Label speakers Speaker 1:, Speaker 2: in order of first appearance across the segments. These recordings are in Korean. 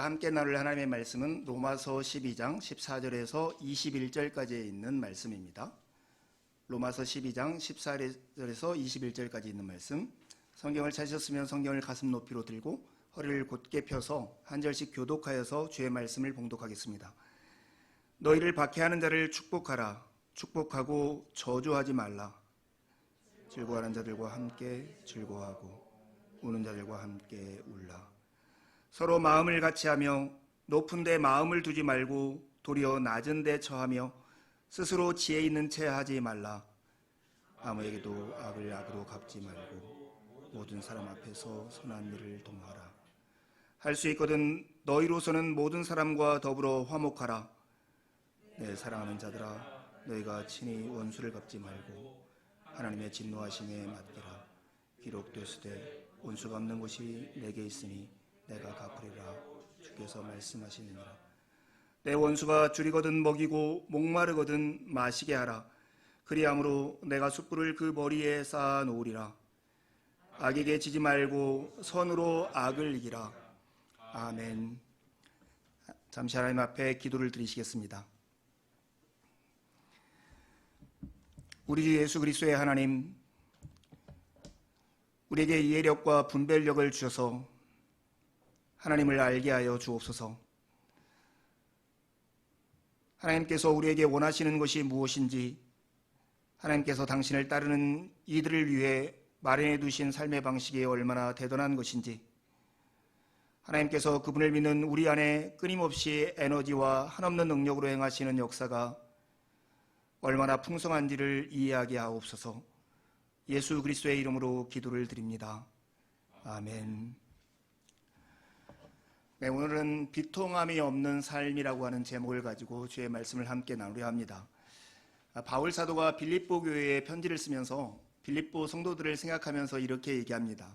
Speaker 1: 우리가 함께 나눌 하나님의 말씀은 로마서 12장 14절에서 21절까지 있는 말씀입니다. 로마서 12장 14절에서 21절까지 있는 말씀, 성경을 찾으셨으면 성경을 가슴 높이로 들고 허리를 곧게 펴서 한 절씩 교독하여서 주의 말씀을 봉독하겠습니다. 너희를 박해하는 자를 축복하라. 축복하고 저주하지 말라. 즐거워하는 자들과 함께 즐거워하고 우는 자들과 함께 울라. 서로 마음을 같이하며 높은 데 마음을 두지 말고 도리어 낮은 데 처하며 스스로 지혜 있는 채 하지 말라. 아무에게도 악을 악으로 갚지 말고 모든 사람 앞에서 선한 일을 도모하라. 할 수 있거든 너희로서는 모든 사람과 더불어 화목하라. 내 사랑하는 자들아, 너희가 친히 원수를 갚지 말고 하나님의 진노하심에 맡기라. 기록되으되 원수 갚는 곳이 내게 있으니 내가 갚으리라. 주께서 말씀하시느니라. 내 원수가 줄이거든 먹이고 목마르거든 마시게 하라. 그리함으로 내가 숯불을 그 머리에 쌓아 놓으리라. 악에게 지지 말고 선으로 악을 이기라. 아멘. 잠시 하나님 앞에 기도를 드리시겠습니다. 우리 주 예수 그리스도의 하나님, 우리에게 이해력과 분별력을 주셔서 하나님을 알게 하여 주옵소서. 하나님께서 우리에게 원하시는 것이 무엇인지, 하나님께서 당신을 따르는 이들을 위해 마련해 두신 삶의 방식이 얼마나 대단한 것인지, 하나님께서 그분을 믿는 우리 안에 끊임없이 에너지와 한없는 능력으로 행하시는 역사가 얼마나 풍성한지를 이해하게 하옵소서. 예수 그리스도의 이름으로 기도를 드립니다. 아멘. 네, 오늘은 비통함이 없는 삶이라고 하는 제목을 가지고 주의 말씀을 함께 나누려 합니다. 바울 사도가 빌립보 교회에 편지를 쓰면서 빌립보 성도들을 생각하면서 이렇게 얘기합니다.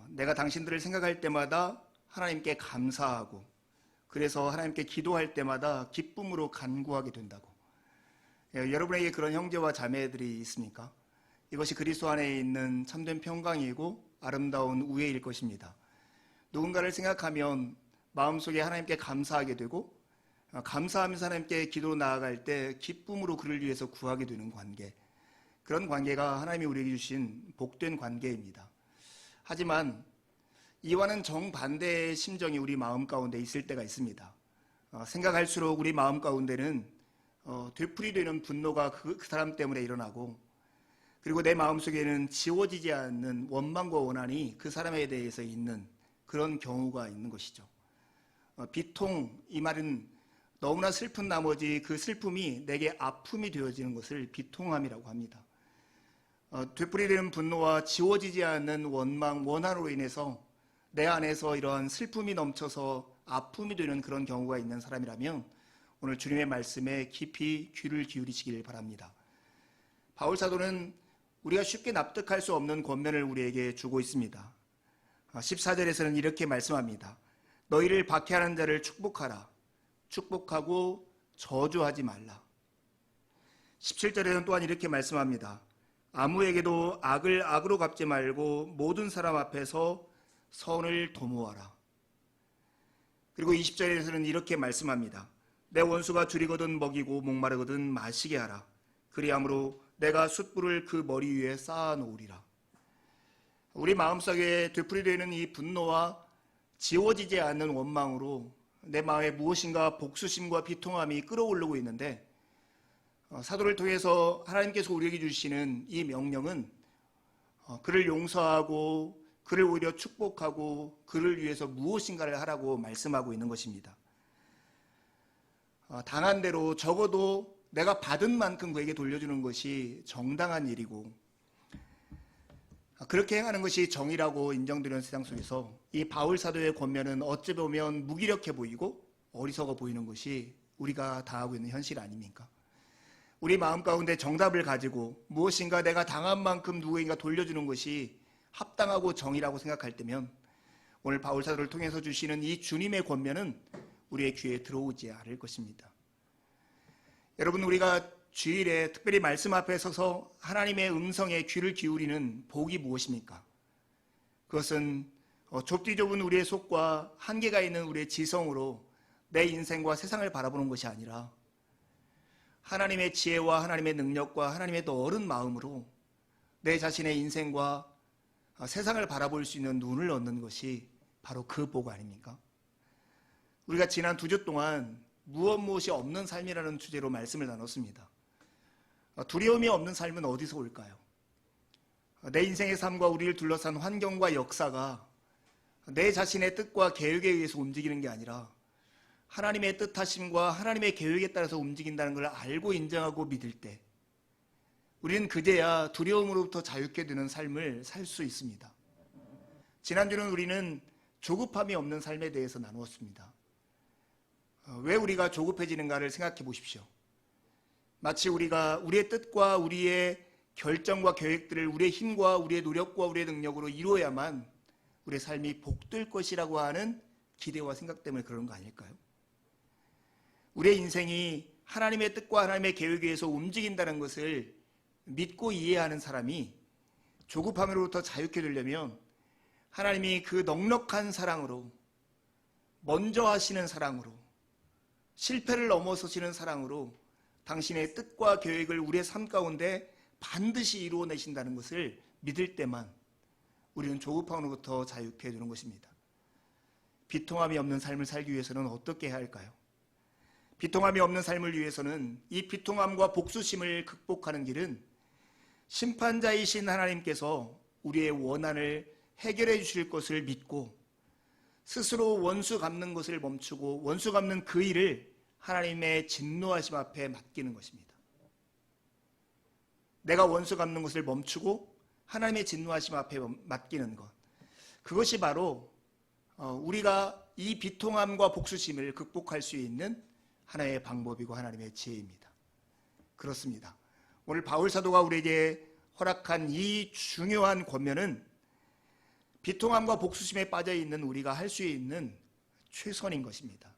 Speaker 1: 내가 당신들을 생각할 때마다 하나님께 감사하고, 그래서 하나님께 기도할 때마다 기쁨으로 간구하게 된다고. 여러분에게 그런 형제와 자매들이 있습니까? 이것이 그리스도 안에 있는 참된 평강이고 아름다운 우애일 것입니다. 누군가를 생각하면 마음속에 하나님께 감사하게 되고, 감사하면서 하나님께 기도로 나아갈 때 기쁨으로 그를 위해서 구하게 되는 관계, 그런 관계가 하나님이 우리에게 주신 복된 관계입니다. 하지만 이와는 정반대의 심정이 우리 마음 가운데 있을 때가 있습니다. 생각할수록 우리 마음 가운데는 되풀이되는 분노가 그 사람 때문에 일어나고, 그리고 내 마음속에는 지워지지 않는 원망과 원한이 그 사람에 대해서 있는 그런 경우가 있는 것이죠. 비통, 이 말은 너무나 슬픈 나머지 그 슬픔이 내게 아픔이 되어지는 것을 비통함이라고 합니다. 되풀이되는 분노와 지워지지 않는 원망, 원한으로 인해서 내 안에서 이러한 슬픔이 넘쳐서 아픔이 되는 그런 경우가 있는 사람이라면 오늘 주님의 말씀에 깊이 귀를 기울이시길 바랍니다. 바울 사도는 우리가 쉽게 납득할 수 없는 권면을 우리에게 주고 있습니다. 14절에서는 이렇게 말씀합니다. 너희를 박해하는 자를 축복하라. 축복하고 저주하지 말라. 17절에는 또한 이렇게 말씀합니다. 아무에게도 악을 악으로 갚지 말고 모든 사람 앞에서 선을 도모하라. 그리고 20절에서는 이렇게 말씀합니다. 내 원수가 줄이거든 먹이고 목마르거든 마시게 하라. 그리함으로 내가 숯불을 그 머리 위에 쌓아 놓으리라. 우리 마음속에 되풀이되는 이 분노와 지워지지 않는 원망으로 내 마음에 무엇인가 복수심과 비통함이 끌어오르고 있는데, 사도를 통해서 하나님께서 우리에게 주시는 이 명령은 그를 용서하고 그를 오히려 축복하고 그를 위해서 무엇인가를 하라고 말씀하고 있는 것입니다. 당한 대로 적어도 내가 받은 만큼 그에게 돌려주는 것이 정당한 일이고, 그렇게 행하는 것이 정의라고 인정되는 세상 속에서 이 바울 사도의 권면은 어찌 보면 무기력해 보이고 어리석어 보이는 것이 우리가 당하고 있는 현실 아닙니까? 우리 마음 가운데 정답을 가지고 무엇인가 내가 당한 만큼 누구인가 돌려주는 것이 합당하고 정의라고 생각할 때면 오늘 바울 사도를 통해서 주시는 이 주님의 권면은 우리의 귀에 들어오지 않을 것입니다. 여러분, 우리가 주일에 특별히 말씀 앞에 서서 하나님의 음성에 귀를 기울이는 복이 무엇입니까? 그것은 좁디 좁은 우리의 속과 한계가 있는 우리의 지성으로 내 인생과 세상을 바라보는 것이 아니라 하나님의 지혜와 하나님의 능력과 하나님의 더 어른 마음으로 내 자신의 인생과 세상을 바라볼 수 있는 눈을 얻는 것이 바로 그 복 아닙니까? 우리가 지난 2주 동안 무엇이 없는 삶이라는 주제로 말씀을 나눴습니다. 두려움이 없는 삶은 어디서 올까요? 내 인생의 삶과 우리를 둘러싼 환경과 역사가 내 자신의 뜻과 계획에 의해서 움직이는 게 아니라 하나님의 뜻하심과 하나님의 계획에 따라서 움직인다는 걸 알고 인정하고 믿을 때 우리는 그제야 두려움으로부터 자유케 되는 삶을 살 수 있습니다. 지난주는 우리는 조급함이 없는 삶에 대해서 나누었습니다. 왜 우리가 조급해지는가를 생각해 보십시오. 마치 우리가 우리의 뜻과 우리의 결정과 계획들을 우리의 힘과 우리의 노력과 우리의 능력으로 이루어야만 우리의 삶이 복될 것이라고 하는 기대와 생각 때문에 그런 거 아닐까요? 우리의 인생이 하나님의 뜻과 하나님의 계획에 의해서 움직인다는 것을 믿고 이해하는 사람이 조급함으로부터 자유케 되려면 하나님이 그 넉넉한 사랑으로, 먼저 하시는 사랑으로, 실패를 넘어서시는 사랑으로 당신의 뜻과 계획을 우리의 삶 가운데 반드시 이루어내신다는 것을 믿을 때만 우리는 조급함으로부터 자유케 되는 것입니다. 비통함이 없는 삶을 살기 위해서는 어떻게 해야 할까요? 비통함이 없는 삶을 위해서는 이 비통함과 복수심을 극복하는 길은 심판자이신 하나님께서 우리의 원한을 해결해 주실 것을 믿고 스스로 원수 갚는 것을 멈추고 원수 갚는 그 일을 하나님의 진노하심 앞에 맡기는 것입니다. 내가 원수 갚는 것을 멈추고 하나님의 진노하심 앞에 맡기는 것, 그것이 바로 우리가 이 비통함과 복수심을 극복할 수 있는 하나의 방법이고 하나님의 지혜입니다. 그렇습니다. 오늘 바울 사도가 우리에게 허락한 이 중요한 권면은 비통함과 복수심에 빠져있는 우리가 할 수 있는 최선인 것입니다.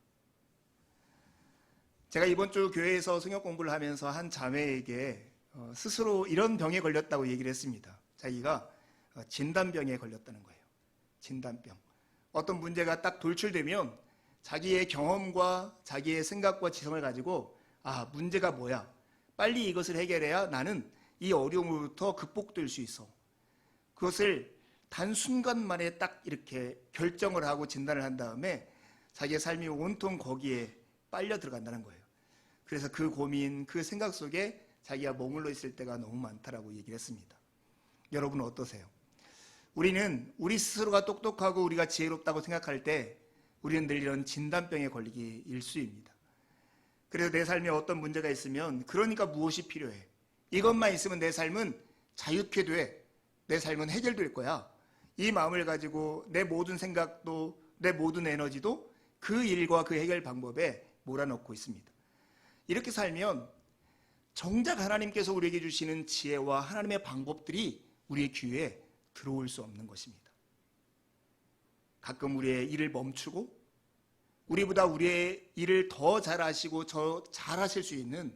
Speaker 1: 제가 이번 주 교회에서 성역 공부를 하면서 한 자매에게 스스로 이런 병에 걸렸다고 얘기를 했습니다. 자기가 진단병에 걸렸다는 거예요. 진단병. 어떤 문제가 딱 돌출되면 자기의 경험과 자기의 생각과 지성을 가지고 문제가 뭐야? 빨리 이것을 해결해야 나는 이 어려움으로부터 극복될 수 있어. 그것을 단순간 만에 딱 이렇게 결정을 하고 진단을 한 다음에 자기의 삶이 온통 거기에 빨려 들어간다는 거예요. 그래서 그 고민, 그 생각 속에 자기가 머물러 있을 때가 너무 많다라고 얘기를 했습니다. 여러분은 어떠세요? 우리는 우리 스스로가 똑똑하고 우리가 지혜롭다고 생각할 때 우리는 늘 이런 진단병에 걸리기 일쑤입니다. 그래서 내 삶에 어떤 문제가 있으면 그러니까 무엇이 필요해? 이것만 있으면 내 삶은 자유케 돼. 내 삶은 해결될 거야. 이 마음을 가지고 내 모든 생각도 내 모든 에너지도 그 일과 그 해결 방법에 몰아넣고 있습니다. 이렇게 살면 정작 하나님께서 우리에게 주시는 지혜와 하나님의 방법들이 우리의 귀에 들어올 수 없는 것입니다. 가끔 우리의 일을 멈추고 우리보다 우리의 일을 더 잘하시고 더 잘하실 수 있는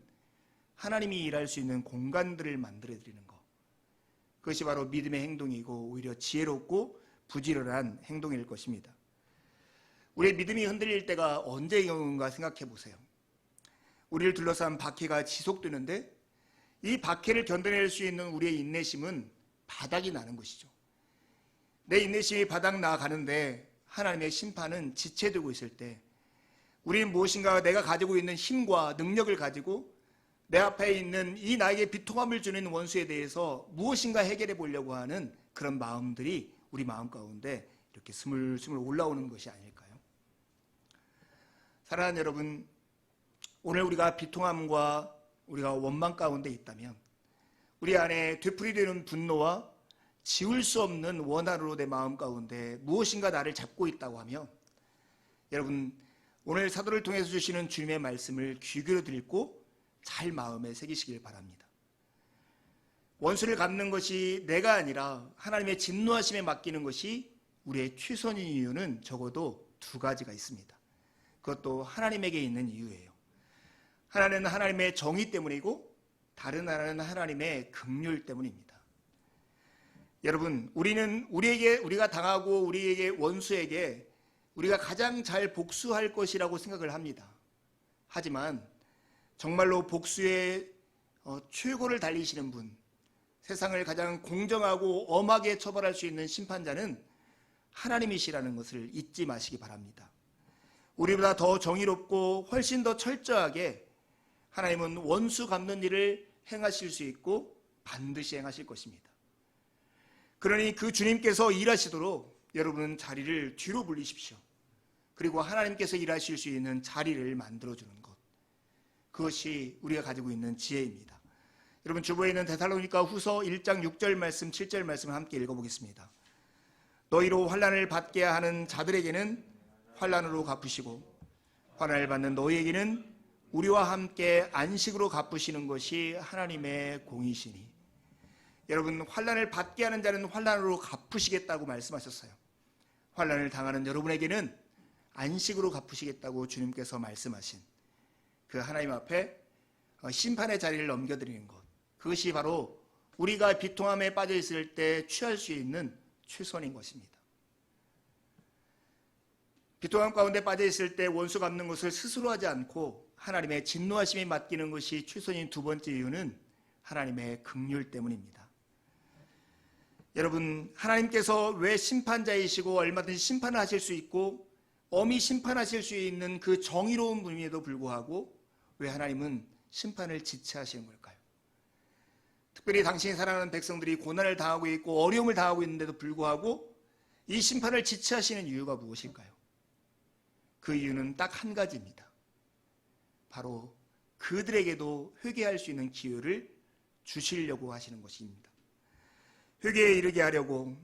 Speaker 1: 하나님이 일할 수 있는 공간들을 만들어 드리는 것, 그것이 바로 믿음의 행동이고 오히려 지혜롭고 부지런한 행동일 것입니다. 우리의 믿음이 흔들릴 때가 언제인가 생각해 보세요. 우리를 둘러싼 박해가 지속되는데 이 박해를 견뎌낼 수 있는 우리의 인내심은 바닥이 나는 것이죠. 내 인내심이 바닥 나가는데 하나님의 심판은 지체되고 있을 때 우리는 무엇인가 내가 가지고 있는 힘과 능력을 가지고 내 앞에 있는 이 나에게 비통함을 주는 원수에 대해서 무엇인가 해결해 보려고 하는 그런 마음들이 우리 마음 가운데 이렇게 스물스물 올라오는 것이 아닐까요? 사랑하는 여러분, 오늘 우리가 비통함과 우리가 원망 가운데 있다면 우리 안에 되풀이되는 분노와 지울 수 없는 원한으로 내 마음 가운데 무엇인가 나를 잡고 있다고 하면 여러분, 오늘 사도를 통해서 주시는 주님의 말씀을 귀 기울여 듣고 잘 마음에 새기시길 바랍니다. 원수를 갚는 것이 내가 아니라 하나님의 진노하심에 맡기는 것이 우리의 최선인 이유는 적어도 두 가지가 있습니다. 그것도 하나님에게 있는 이유예요. 하나는 하나님의 정의 때문이고 다른 하나는 하나님의 긍휼 때문입니다. 여러분, 우리가 당하고 우리에게 원수에게 우리가 가장 잘 복수할 것이라고 생각을 합니다. 하지만 정말로 복수의 최고를 달리시는 분, 세상을 가장 공정하고 엄하게 처벌할 수 있는 심판자는 하나님이시라는 것을 잊지 마시기 바랍니다. 우리보다 더 정의롭고 훨씬 더 철저하게 하나님은 원수 갚는 일을 행하실 수 있고 반드시 행하실 것입니다. 그러니 그 주님께서 일하시도록 여러분은 자리를 뒤로 물리십시오. 그리고 하나님께서 일하실 수 있는 자리를 만들어주는 것, 그것이 우리가 가지고 있는 지혜입니다. 여러분, 주보에 있는 데살로니가 후서 1장 6절 말씀 7절 말씀을 함께 읽어보겠습니다. 너희로 환난을 받게 하는 자들에게는 환난으로 갚으시고 환난을 받는 너희에게는 우리와 함께 안식으로 갚으시는 것이 하나님의 공이시니. 여러분, 환난을 받게 하는 자는 환난으로 갚으시겠다고 말씀하셨어요. 환난을 당하는 여러분에게는 안식으로 갚으시겠다고 주님께서 말씀하신 그 하나님 앞에 심판의 자리를 넘겨드리는 것, 그것이 바로 우리가 비통함에 빠져 있을 때 취할 수 있는 최선인 것입니다. 비통함 가운데 빠져 있을 때 원수 갚는 것을 스스로 하지 않고 하나님의 진노하심에 맡기는 것이 최선인 두 번째 이유는 하나님의 긍휼 때문입니다. 여러분, 하나님께서 왜 심판자이시고 얼마든지 심판을 하실 수 있고 엄히 심판하실 수 있는 그 정의로운 분임에도 불구하고 왜 하나님은 심판을 지체하시는 걸까요? 특별히 당신이 사랑하는 백성들이 고난을 당하고 있고 어려움을 당하고 있는데도 불구하고 이 심판을 지체하시는 이유가 무엇일까요? 그 이유는 딱 한 가지입니다. 바로 그들에게도 회개할 수 있는 기회를 주시려고 하시는 것입니다. 회개에 이르게 하려고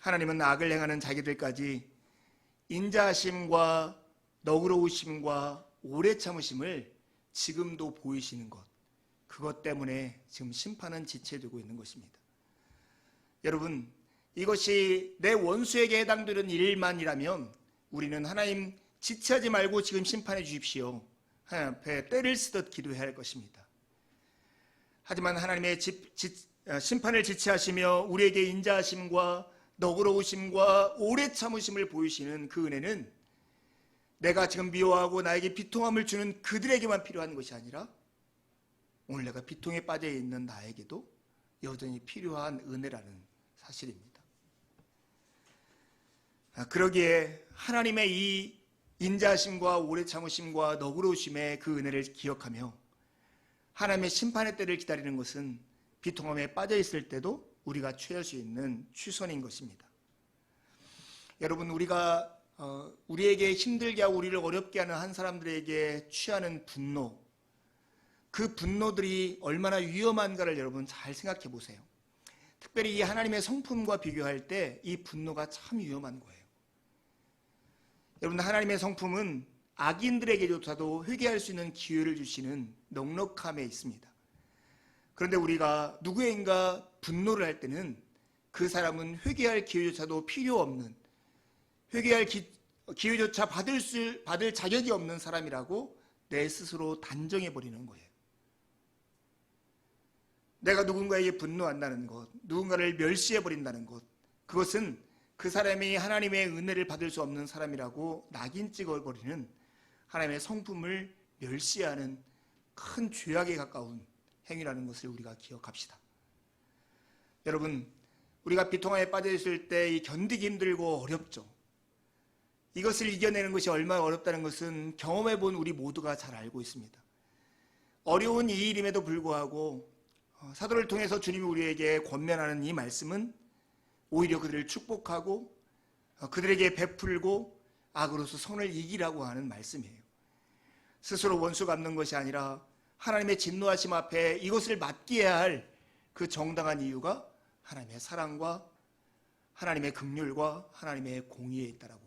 Speaker 1: 하나님은 악을 행하는 자기들까지 인자하심과 너그러우심과 오래 참으심을 지금도 보이시는 것, 그것 때문에 지금 심판은 지체되고 있는 것입니다. 여러분, 이것이 내 원수에게 해당되는 일만이라면 우리는 하나님 지체하지 말고 지금 심판해 주십시오, 하나님 앞에 때를 쓰듯 기도해야 할 것입니다. 하지만 하나님의 심판을 지체하시며 우리에게 인자하심과 너그러우심과 오래 참으심을 보이시는 그 은혜는 내가 지금 미워하고 나에게 비통함을 주는 그들에게만 필요한 것이 아니라 오늘 내가 비통에 빠져 있는 나에게도 여전히 필요한 은혜라는 사실입니다. 그러기에 하나님의 이 인자하심과 오래 참으심과 너그러우심의 그 은혜를 기억하며 하나님의 심판의 때를 기다리는 것은 비통함에 빠져 있을 때도 우리가 취할 수 있는 최선인 것입니다. 여러분, 우리가 우리에게 힘들게 하고 우리를 어렵게 하는 한 사람들에게 취하는 분노, 그 분노들이 얼마나 위험한가를 여러분 잘 생각해 보세요. 특별히 이 하나님의 성품과 비교할 때 이 분노가 참 위험한 거예요. 여러분, 하나님의 성품은 악인들에게조차도 회개할 수 있는 기회를 주시는 넉넉함에 있습니다. 그런데 우리가 누구인가 분노를 할 때는 그 사람은 회개할 기회조차도 필요 없는, 회개할 기회조차 받을 자격이 없는 사람이라고 내 스스로 단정해버리는 거예요. 내가 누군가에게 분노한다는 것, 누군가를 멸시해버린다는 것, 그것은 그 사람이 하나님의 은혜를 받을 수 없는 사람이라고 낙인 찍어버리는 하나님의 성품을 멸시하는 큰 죄악에 가까운 행위라는 것을 우리가 기억합시다. 여러분, 우리가 비통함에 빠져 있을 때 이 견디기 힘들고 어렵죠. 이것을 이겨내는 것이 얼마나 어렵다는 것은 경험해 본 우리 모두가 잘 알고 있습니다. 어려운 이 일임에도 불구하고 사도를 통해서 주님이 우리에게 권면하는 이 말씀은 오히려 그들을 축복하고 그들에게 베풀고 악으로서 선을 이기라고 하는 말씀이에요. 스스로 원수 갚는 것이 아니라 하나님의 진노하심 앞에 이것을 맡겨야 할 그 정당한 이유가 하나님의 사랑과 하나님의 긍휼과 하나님의 공의에 있다라고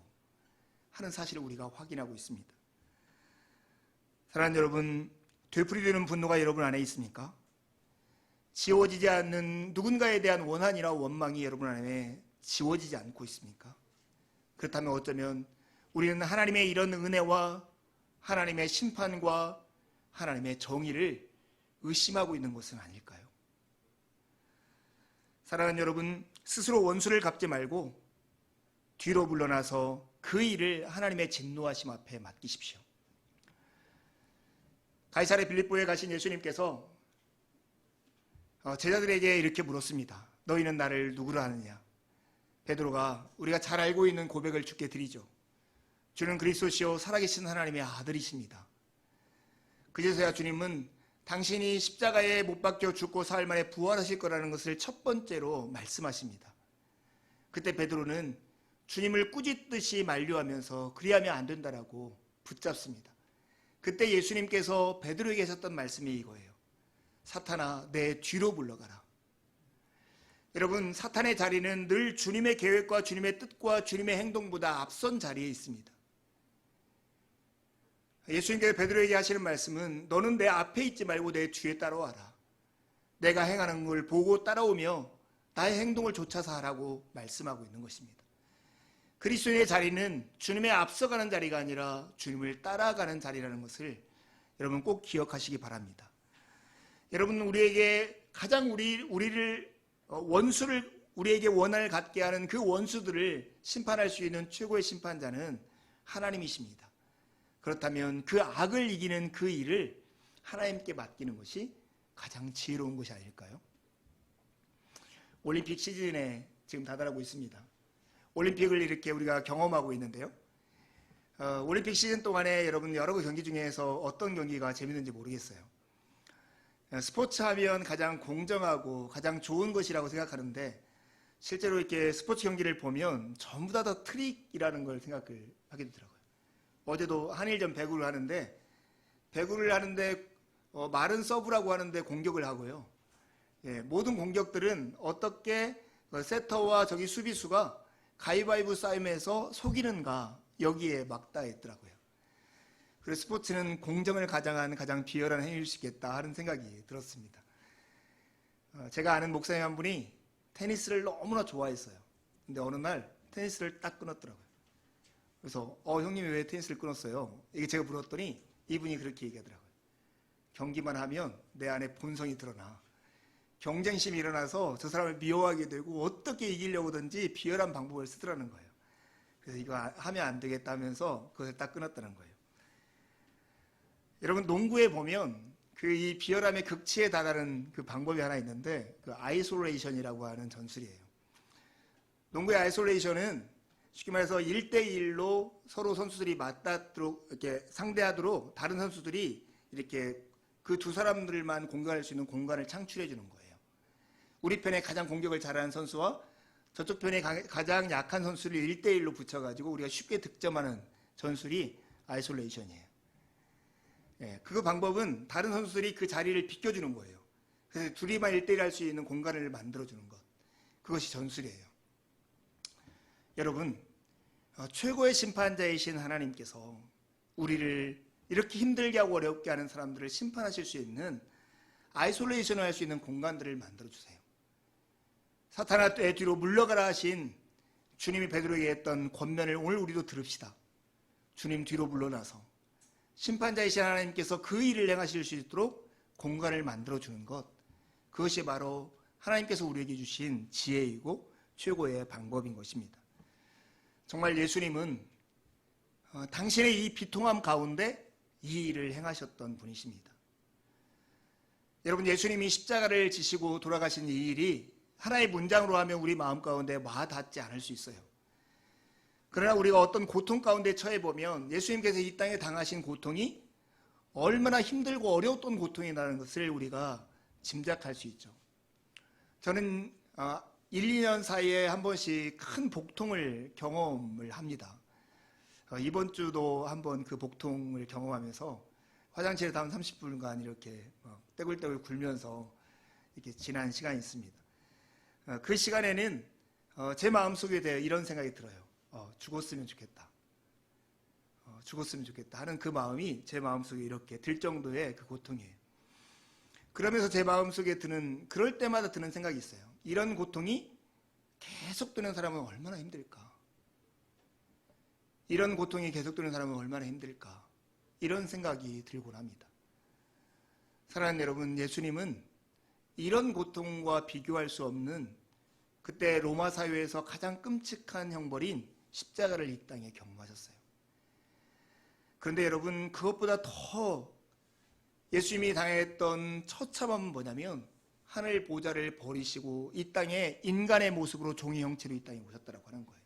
Speaker 1: 하는 사실을 우리가 확인하고 있습니다. 사랑하는 여러분, 되풀이되는 분노가 여러분 안에 있습니까? 지워지지 않는 누군가에 대한 원한이나 원망이 여러분 안에 지워지지 않고 있습니까? 그렇다면 어쩌면 우리는 하나님의 이런 은혜와 하나님의 심판과 하나님의 정의를 의심하고 있는 것은 아닐까요? 사랑하는 여러분, 스스로 원수를 갚지 말고 뒤로 물러나서 그 일을 하나님의 진노하심 앞에 맡기십시오. 가이사랴 빌립보에 가신 예수님께서 제자들에게 이렇게 물었습니다. 너희는 나를 누구로 아느냐? 베드로가 우리가 잘 알고 있는 고백을 주께 드리죠. 주는 그리스도시요 살아계신 하나님의 아들이십니다. 그제서야 주님은 당신이 십자가에 못 박혀 죽고 사흘 만에 부활하실 거라는 것을 첫 번째로 말씀하십니다. 그때 베드로는 주님을 꾸짖듯이 만류하면서 그리하면 안 된다라고 붙잡습니다. 그때 예수님께서 베드로에게 하셨던 말씀이 이거예요. 사탄아, 내 뒤로 물러가라. 여러분, 사탄의 자리는 늘 주님의 계획과 주님의 뜻과 주님의 행동보다 앞선 자리에 있습니다. 예수님께서 베드로에게 하시는 말씀은 너는 내 앞에 있지 말고 내 뒤에 따라와라. 내가 행하는 걸 보고 따라오며 나의 행동을 좇아서 하라고 말씀하고 있는 것입니다. 그리스도인의 자리는 주님의 앞서가는 자리가 아니라 주님을 따라가는 자리라는 것을 여러분 꼭 기억하시기 바랍니다. 여러분, 우리에게 가장 우리를 원수를 우리에게 원한을 갖게 하는 그 원수들을 심판할 수 있는 최고의 심판자는 하나님이십니다. 그렇다면 그 악을 이기는 그 일을 하나님께 맡기는 것이 가장 지혜로운 것이 아닐까요? 올림픽 시즌에 지금 다다르고 있습니다. 올림픽을 이렇게 우리가 경험하고 있는데요. 올림픽 시즌 동안에 여러분 여러 경기 중에서 어떤 경기가 재밌는지 모르겠어요. 스포츠 하면 가장 공정하고 가장 좋은 것이라고 생각하는데 실제로 이렇게 스포츠 경기를 보면 전부 다 트릭이라는 걸 생각을 하게 되더라고요. 어제도 한일전 배구를 하는데 마른 서브라고 하는데 공격을 하고요. 모든 공격들은 어떻게 세터와 저기 수비수가 가위바위보 싸움에서 속이는가 여기에 막다 있더라고요. 그래서 스포츠는 공정을 가장한 가장 비열한 행위일 수 있겠다 하는 생각이 들었습니다. 제가 아는 목사님 한 분이 테니스를 너무나 좋아했어요. 근데 어느 날 테니스를 딱 끊었더라고요. 그래서 형님이 왜 테니스를 끊었어요? 이게 제가 물었더니 이분이 그렇게 얘기하더라고요. 경기만 하면 내 안에 본성이 드러나. 경쟁심이 일어나서 저 사람을 미워하게 되고 어떻게 이기려고든지 비열한 방법을 쓰더라는 거예요. 그래서 이거 하면 안 되겠다 하면서 그것을 딱 끊었다는 거예요. 여러분, 농구에 보면 이 비열함의 극치에 달하는 그 방법이 하나 있는데 그 아이솔레이션이라고 하는 전술이에요. 농구의 아이솔레이션은 쉽게 말해서 1대1로 서로 선수들이 맞닿도록 이렇게 상대하도록 다른 선수들이 이렇게 그 두 사람들만 공격할 수 있는 공간을 창출해 주는 거예요. 우리 편에 가장 공격을 잘하는 선수와 저쪽 편에 가장 약한 선수를 1대1로 붙여가지고 우리가 쉽게 득점하는 전술이 아이솔레이션이에요. 그 방법은 다른 선수들이 그 자리를 비껴주는 거예요. 그래서 둘이만 1대1 할 수 있는 공간을 만들어주는 것. 그것이 전술이에요. 여러분, 최고의 심판자이신 하나님께서 우리를 이렇게 힘들게 하고 어렵게 하는 사람들을 심판하실 수 있는 아이솔레이션을 할 수 있는 공간들을 만들어주세요. 사탄아 내 뒤로 물러가라 하신 주님이 베드로에게 했던 권면을 오늘 우리도 들읍시다. 주님 뒤로 물러나서 심판자이신 하나님께서 그 일을 행하실 수 있도록 공간을 만들어주는 것, 그것이 바로 하나님께서 우리에게 주신 지혜이고 최고의 방법인 것입니다. 정말 예수님은 당신의 이 비통함 가운데 이 일을 행하셨던 분이십니다. 여러분, 예수님이 십자가를 지시고 돌아가신 이 일이 하나의 문장으로 하면 우리 마음 가운데 와닿지 않을 수 있어요. 그러나 우리가 어떤 고통 가운데 처해 보면 예수님께서 이 땅에 당하신 고통이 얼마나 힘들고 어려웠던 고통이라는 것을 우리가 짐작할 수 있죠. 저는 1, 2년 사이에 한 번씩 큰 복통을 경험을 합니다. 이번 주도 한번 그 복통을 경험하면서 화장실에 한 30분간 이렇게 떼굴떼굴 굴면서 이렇게 지난 시간이 있습니다. 그 시간에는 제 마음속에 대해 이런 생각이 들어요. 죽었으면 좋겠다. 죽었으면 좋겠다 하는 그 마음이 제 마음속에 이렇게 들 정도의 그 고통이에요. 그러면서 제 마음속에 그럴 때마다 드는 생각이 있어요. 이런 고통이 계속 드는 사람은 얼마나 힘들까? 이런 고통이 계속 드는 사람은 얼마나 힘들까? 이런 생각이 들곤 합니다. 사랑하는 여러분, 예수님은 이런 고통과 비교할 수 없는 그때 로마 사회에서 가장 끔찍한 형벌인 십자가를 이 땅에 경험하셨어요. 그런데 여러분, 그것보다 더 예수님이 당했던 처참함은 뭐냐면 하늘 보좌를 버리시고 이 땅에 인간의 모습으로 종의 형체로 이 땅에 오셨다라고 하는 거예요.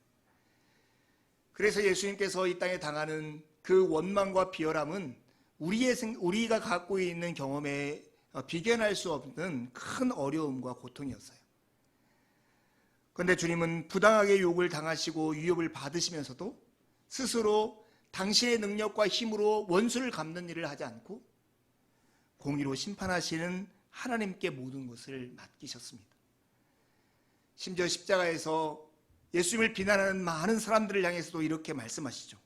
Speaker 1: 그래서 예수님께서 이 땅에 당하는 그 원망과 비열함은 우리가 갖고 있는 경험에 비견할 수 없는 큰 어려움과 고통이었어요. 그런데 주님은 부당하게 욕을 당하시고 위협을 받으시면서도 스스로 당신의 능력과 힘으로 원수를 갚는 일을 하지 않고 공의로 심판하시는 하나님께 모든 것을 맡기셨습니다. 심지어 십자가에서 예수님을 비난하는 많은 사람들을 향해서도 이렇게 말씀하시죠.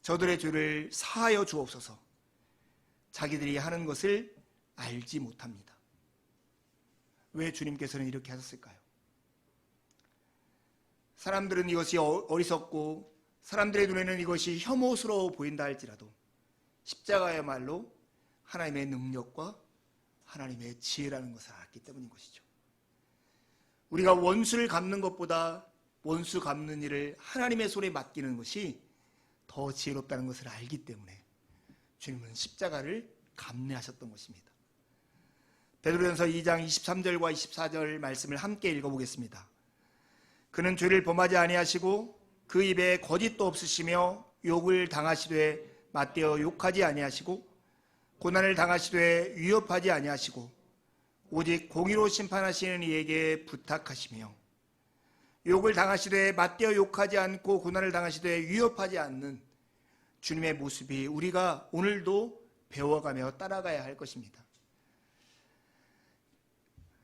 Speaker 1: 저들의 죄를 사하여 주옵소서. 자기들이 하는 것을 알지 못합니다. 왜 주님께서는 이렇게 하셨을까요? 사람들은 이것이 어리석고 사람들의 눈에는 이것이 혐오스러워 보인다 할지라도 십자가야말로 하나님의 능력과 하나님의 지혜라는 것을 알았기 때문인 것이죠. 우리가 원수를 갚는 것보다 원수 갚는 일을 하나님의 손에 맡기는 것이 더 지혜롭다는 것을 알기 때문에 주님은 십자가를 감내하셨던 것입니다. 베드로전서 2장 23절과 24절 말씀을 함께 읽어보겠습니다. 그는 죄를 범하지 아니하시고 그 입에 거짓도 없으시며 욕을 당하시되 맞대어 욕하지 아니하시고 고난을 당하시되 위협하지 아니하시고 오직 공의로 심판하시는 이에게 부탁하시며 욕을 당하시되 맞대어 욕하지 않고 고난을 당하시되 위협하지 않는 주님의 모습이 우리가 오늘도 배워가며 따라가야 할 것입니다.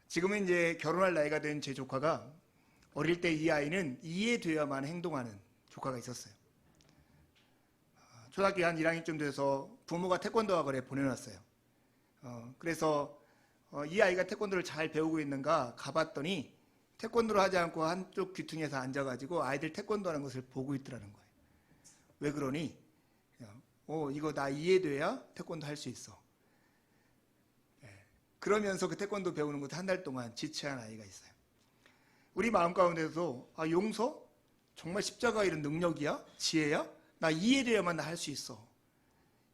Speaker 1: 지금은 이제 결혼할 나이가 된 제 조카가 어릴 때 이 아이는 이해되어야만 행동하는 조카가 있었어요. 초등학교 한 1학년쯤 돼서 부모가 태권도 학원에 보내놨어요. 그래서 이 아이가 태권도를 잘 배우고 있는가 가봤더니 태권도를 하지 않고 한쪽 귀퉁이에서 앉아가지고 아이들 태권도 하는 것을 보고 있더라는 거예요. 왜 그러니? 이거 나 이해돼야 태권도 할 수 있어. 그러면서 그 태권도 배우는 것도 한 달 동안 지체한 아이가 있어요. 우리 마음 가운데서 용서? 정말 십자가 이런 능력이야? 지혜야? 나 이해돼야만 나 할 수 있어.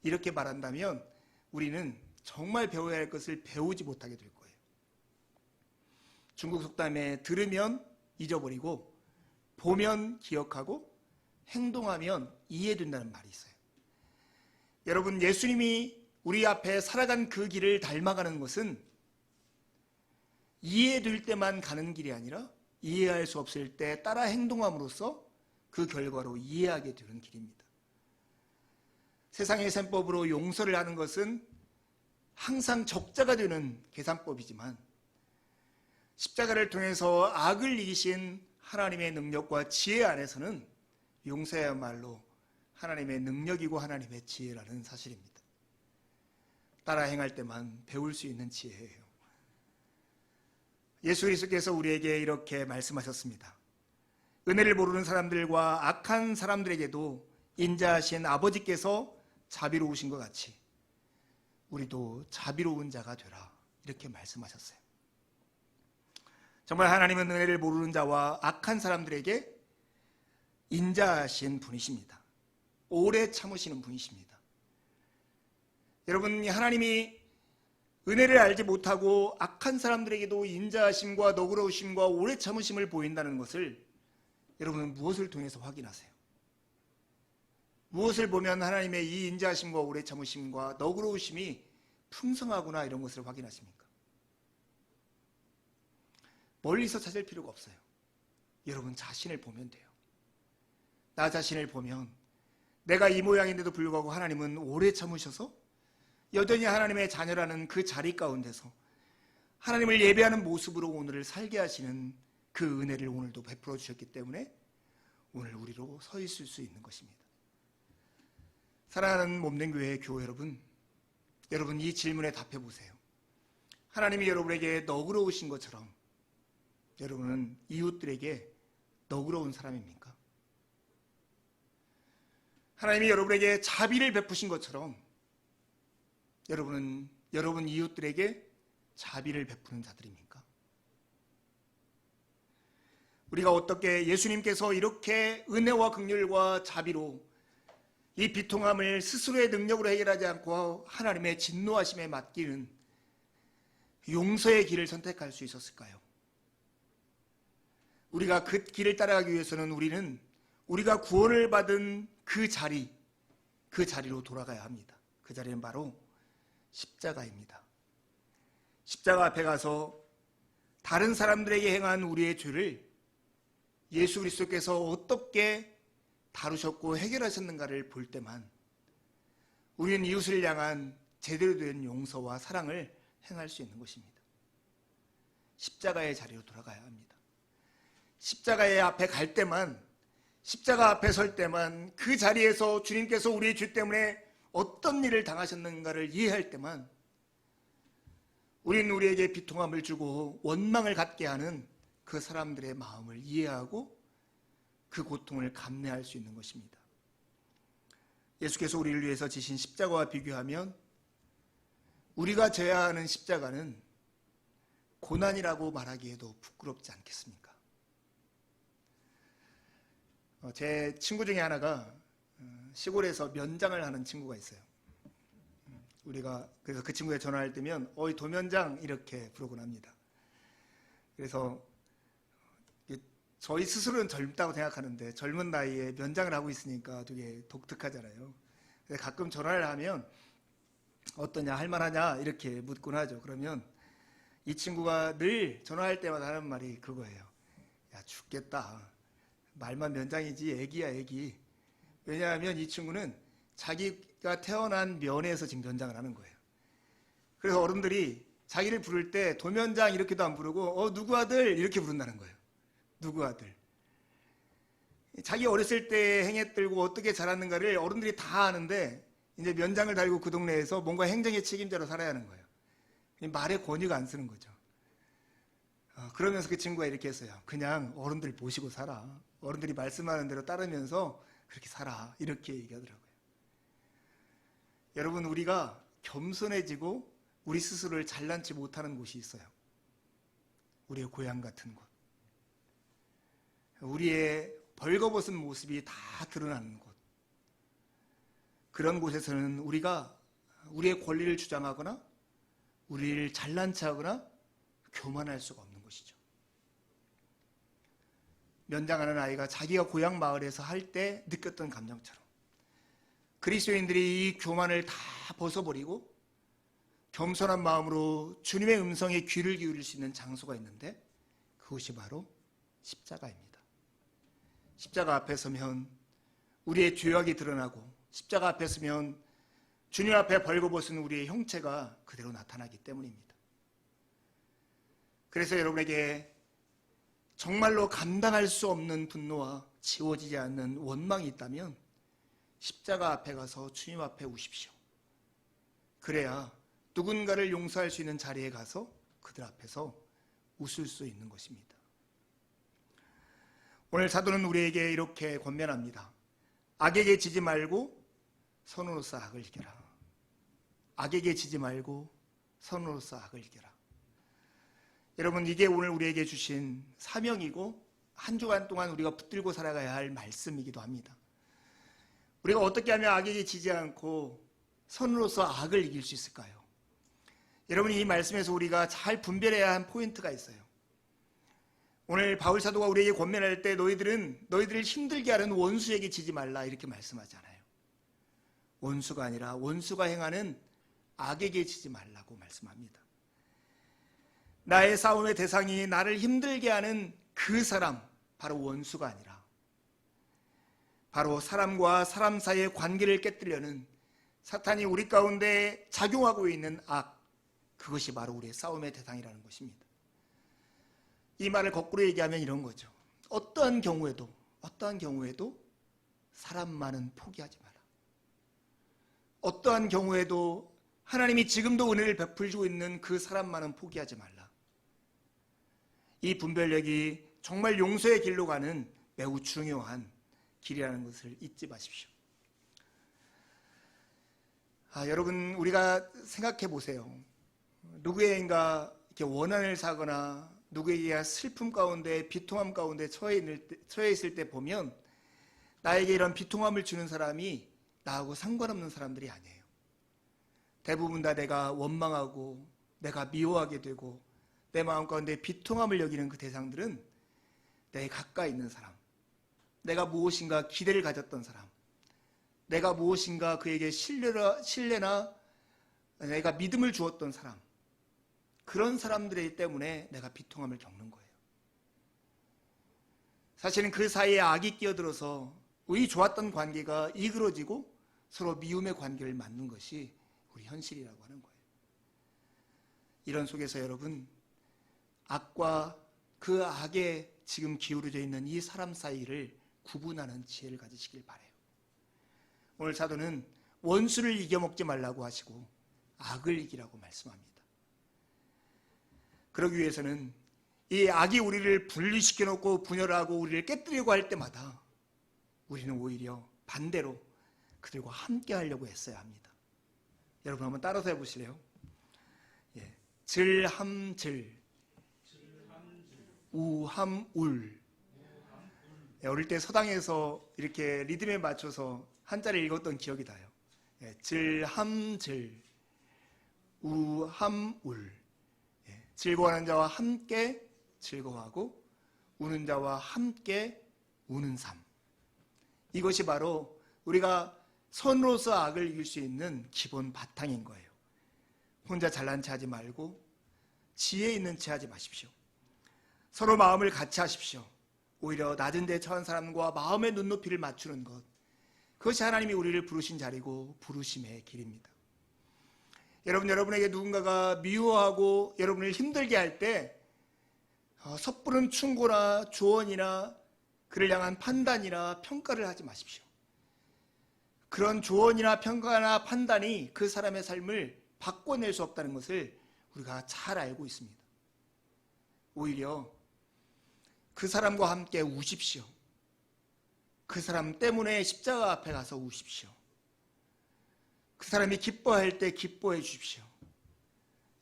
Speaker 1: 이렇게 말한다면 우리는 정말 배워야 할 것을 배우지 못하게 될 거예요. 중국 속담에 들으면 잊어버리고 보면 기억하고 행동하면 이해된다는 말이 있어요. 여러분, 예수님이 우리 앞에 살아간 그 길을 닮아가는 것은 이해될 때만 가는 길이 아니라 이해할 수 없을 때 따라 행동함으로써 그 결과로 이해하게 되는 길입니다. 세상의 셈법으로 용서를 하는 것은 항상 적자가 되는 계산법이지만 십자가를 통해서 악을 이기신 하나님의 능력과 지혜 안에서는 용서야말로 하나님의 능력이고 하나님의 지혜라는 사실입니다. 따라 행할 때만 배울 수 있는 지혜예요. 예수 그리스도께서 우리에게 이렇게 말씀하셨습니다. 은혜를 모르는 사람들과 악한 사람들에게도 인자하신 아버지께서 자비로우신 것 같이 우리도 자비로운 자가 되라, 이렇게 말씀하셨어요. 정말 하나님은 은혜를 모르는 자와 악한 사람들에게 인자하신 분이십니다. 오래 참으시는 분이십니다. 여러분, 하나님이 은혜를 알지 못하고 악한 사람들에게도 인자하심과 너그러우심과 오래 참으심을 보인다는 것을 여러분은 무엇을 통해서 확인하세요? 무엇을 보면 하나님의 이 인자하심과 오래 참으심과 너그러우심이 풍성하구나, 이런 것을 확인하십니까? 멀리서 찾을 필요가 없어요. 여러분 자신을 보면 돼요. 나 자신을 보면 내가 이 모양인데도 불구하고 하나님은 오래 참으셔서 여전히 하나님의 자녀라는 그 자리 가운데서 하나님을 예배하는 모습으로 오늘을 살게 하시는 그 은혜를 오늘도 베풀어 주셨기 때문에 오늘 우리로 서 있을 수 있는 것입니다. 사랑하는 몸된 교회 교회 여러분 이 질문에 답해 보세요. 하나님이 여러분에게 너그러우신 것처럼 여러분은 이웃들에게 너그러운 사람입니까? 하나님이 여러분에게 자비를 베푸신 것처럼 여러분은 여러분 이웃들에게 자비를 베푸는 자들입니까? 우리가 어떻게 예수님께서 이렇게 은혜와 긍휼과 자비로 이 비통함을 스스로의 능력으로 해결하지 않고 하나님의 진노하심에 맡기는 용서의 길을 선택할 수 있었을까요? 우리가 그 길을 따라가기 위해서는 우리는 우리가 구원을 받은 그 자리로 돌아가야 합니다. 그 자리는 바로 십자가입니다. 십자가 앞에 가서 다른 사람들에게 행한 우리의 죄를 예수 그리스도께서 어떻게 다루셨고 해결하셨는가를 볼 때만 우리는 이웃을 향한 제대로 된 용서와 사랑을 행할 수 있는 것입니다. 십자가의 자리로 돌아가야 합니다. 십자가의 앞에 갈 때만, 십자가 앞에 설 때만, 그 자리에서 주님께서 우리의 죄 때문에 어떤 일을 당하셨는가를 이해할 때만 우리는 우리에게 비통함을 주고 원망을 갖게 하는 그 사람들의 마음을 이해하고 그 고통을 감내할 수 있는 것입니다. 예수께서 우리를 위해서 지신 십자가와 비교하면 우리가 져야 하는 십자가는 고난이라고 말하기에도 부끄럽지 않겠습니까? 제 친구 중에 하나가 시골에서 면장을 하는 친구가 있어요. 그래서 그 친구에 전화할 때면 어이 도면장 이렇게 부르곤 합니다. 그래서 저희 스스로는 젊다고 생각하는데 젊은 나이에 면장을 하고 있으니까 되게 독특하잖아요. 그래서 가끔 전화를 하면 어떠냐, 할만하냐 이렇게 묻곤 하죠. 그러면 이 친구가 늘 전화할 때마다 하는 말이 그거예요. 야, 죽겠다. 말만 면장이지 애기야 애기. 왜냐하면 이 친구는 자기가 태어난 면에서 지금 면장을 하는 거예요. 그래서 어른들이 자기를 부를 때 도면장 이렇게도 안 부르고 누구 아들 이렇게 부른다는 거예요. 누구 아들. 자기 어렸을 때 행했들고 어떻게 자랐는가를 어른들이 다 아는데 이제 면장을 달고 그 동네에서 뭔가 행정의 책임자로 살아야 하는 거예요. 말의 권위가 안 쓰는 거죠. 그러면서 그 친구가 이렇게 했어요. 그냥 어른들 모시고 살아. 어른들이 말씀하는 대로 따르면서 그렇게 살아. 이렇게 얘기하더라고요. 여러분, 우리가 겸손해지고 우리 스스로를 잘난치 못하는 곳이 있어요. 우리의 고향 같은 곳. 우리의 벌거벗은 모습이 다 드러나는 곳. 그런 곳에서는 우리가 우리의 권리를 주장하거나 우리를 잘난치 하거나 교만할 수가 없는 것이죠. 면장하는 아이가 자기가 고향 마을에서 할 때 느꼈던 감정처럼 그리스도인들이 이 교만을 다 벗어버리고 겸손한 마음으로 주님의 음성에 귀를 기울일 수 있는 장소가 있는데 그것이 바로 십자가입니다. 십자가 앞에 서면 우리의 죄악이 드러나고 십자가 앞에 서면 주님 앞에 벌거벗은 우리의 형체가 그대로 나타나기 때문입니다. 그래서 여러분에게 정말로 감당할 수 없는 분노와 지워지지 않는 원망이 있다면 십자가 앞에 가서 주님 앞에 우십시오. 그래야 누군가를 용서할 수 있는 자리에 가서 그들 앞에서 웃을 수 있는 것입니다. 오늘 사도는 우리에게 이렇게 권면합니다. 악에게 지지 말고 선으로서 악을 이겨라. 악에게 지지 말고 선으로서 악을 이겨라. 여러분, 이게 오늘 우리에게 주신 사명이고 한 주간 동안 우리가 붙들고 살아가야 할 말씀이기도 합니다. 우리가 어떻게 하면 악에게 지지 않고 선으로서 악을 이길 수 있을까요? 여러분, 이 말씀에서 우리가 잘 분별해야 한 포인트가 있어요. 오늘 바울 사도가 우리에게 권면할 때 너희들을 힘들게 하는 원수에게 지지 말라 이렇게 말씀하잖아요. 원수가 아니라 원수가 행하는 악에게 지지 말라고 말씀합니다. 나의 싸움의 대상이 나를 힘들게 하는 그 사람, 바로 원수가 아니라 바로 사람과 사람 사이의 관계를 깨뜨리려는 사탄이 우리 가운데 작용하고 있는 악, 그것이 바로 우리의 싸움의 대상이라는 것입니다. 이 말을 거꾸로 얘기하면 이런 거죠. 어떠한 경우에도 사람만은 포기하지 마라. 어떠한 경우에도 하나님이 지금도 은혜를 베풀고 있는 그 사람만은 포기하지 말라. 이 분별력이 정말 용서의 길로 가는 매우 중요한 길이라는 것을 잊지 마십시오. 여러분, 우리가 생각해 보세요. 누구에게인가 이렇게 원한을 사거나 누구에게 슬픔 가운데 비통함 가운데 처해 있을 때 보면 나에게 이런 비통함을 주는 사람이 나하고 상관없는 사람들이 아니에요. 대부분 다 내가 원망하고 내가 미워하게 되고 내 마음 가운데 비통함을 여기는 그 대상들은 내 가까이 있는 사람, 내가 무엇인가 기대를 가졌던 사람, 내가 무엇인가 그에게 신뢰나 내가 믿음을 주었던 사람, 그런 사람들이기 때문에 내가 비통함을 겪는 거예요. 사실은 그 사이에 악이 끼어들어서 우리 좋았던 관계가 이그러지고 서로 미움의 관계를 맞는 것이 우리 현실이라고 하는 거예요. 이런 속에서 여러분, 악과 그 악에 지금 기울어져 있는 이 사람 사이를 구분하는 지혜를 가지시길 바라요. 오늘 사도는 원수를 이겨먹지 말라고 하시고 악을 이기라고 말씀합니다. 그러기 위해서는 이 악이 우리를 분리시켜 놓고 분열하고 우리를 깨뜨리려고 할 때마다 우리는 오히려 반대로 그들과 함께 하려고 애써야 합니다. 여러분 한번 따라서 해보실래요? 질함질, 우함울. 어릴 때 서당에서 이렇게 리듬에 맞춰서 한자를 읽었던 기억이 나요. 질함질, 우함울. 즐거워하는 자와 함께 즐거워하고 우는 자와 함께 우는 삶. 이것이 바로 우리가 선으로서 악을 이길 수 있는 기본 바탕인 거예요. 혼자 잘난 체 하지 말고 지혜 있는 체 하지 마십시오. 서로 마음을 같이 하십시오. 오히려 낮은 데 처한 사람과 마음의 눈높이를 맞추는 것, 그것이 하나님이 우리를 부르신 자리고 부르심의 길입니다. 여러분에게 누군가가 미워하고 여러분을 힘들게 할 때 섣부른 충고나 조언이나 그를 향한 판단이나 평가를 하지 마십시오. 그런 조언이나 평가나 판단이 그 사람의 삶을 바꿔낼 수 없다는 것을 우리가 잘 알고 있습니다. 오히려 그 사람과 함께 우십시오. 그 사람 때문에 십자가 앞에 가서 우십시오. 그 사람이 기뻐할 때 기뻐해 주십시오.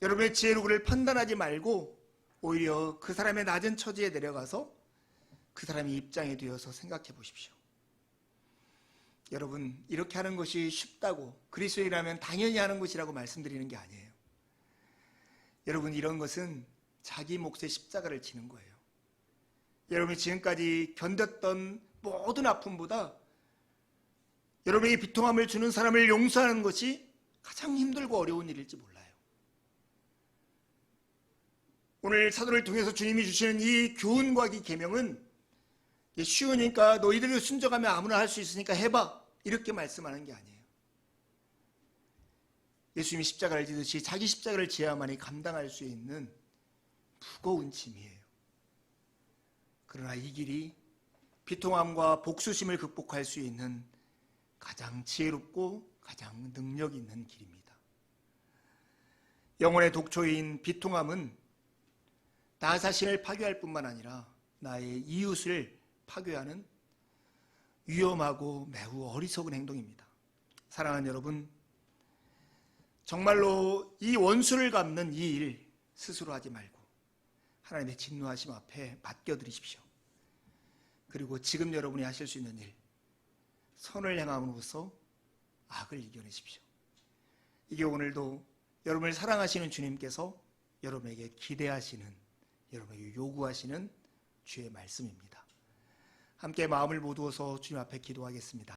Speaker 1: 여러분의 지혜로 그를 판단하지 말고 오히려 그 사람의 낮은 처지에 내려가서 그 사람의 입장에 되어서 생각해 보십시오. 여러분, 이렇게 하는 것이 쉽다고 그리스도인이라면 당연히 하는 것이라고 말씀드리는 게 아니에요. 여러분, 이런 것은 자기 몫의 십자가를 지는 거예요. 여러분이 지금까지 견뎠던 모든 아픔보다 여러분에게 비통함을 주는 사람을 용서하는 것이 가장 힘들고 어려운 일일지 몰라요. 오늘 사도를 통해서 주님이 주시는 이 교훈과 이 계명은 쉬우니까 너희들이 순종하면 아무나 할 수 있으니까 해봐, 이렇게 말씀하는 게 아니에요. 예수님이 십자가를 지듯이 자기 십자가를 지어야만이 감당할 수 있는 무거운 짐이에요. 그러나 이 길이 비통함과 복수심을 극복할 수 있는 가장 지혜롭고 가장 능력 있는 길입니다. 영혼의 독초인 비통함은 나 자신을 파괴할 뿐만 아니라 나의 이웃을 파괴하는 위험하고 매우 어리석은 행동입니다. 사랑하는 여러분, 정말로 이 원수를 갚는 이 일 스스로 하지 말고 하나님의 진노하심 앞에 맡겨드리십시오. 그리고 지금 여러분이 하실 수 있는 일, 선을 행함으로써 악을 이겨내십시오. 이게 오늘도 여러분을 사랑하시는 주님께서 여러분에게 기대하시는, 여러분에게 요구하시는 주의 말씀입니다. 함께 마음을 모두어서 주님 앞에 기도하겠습니다.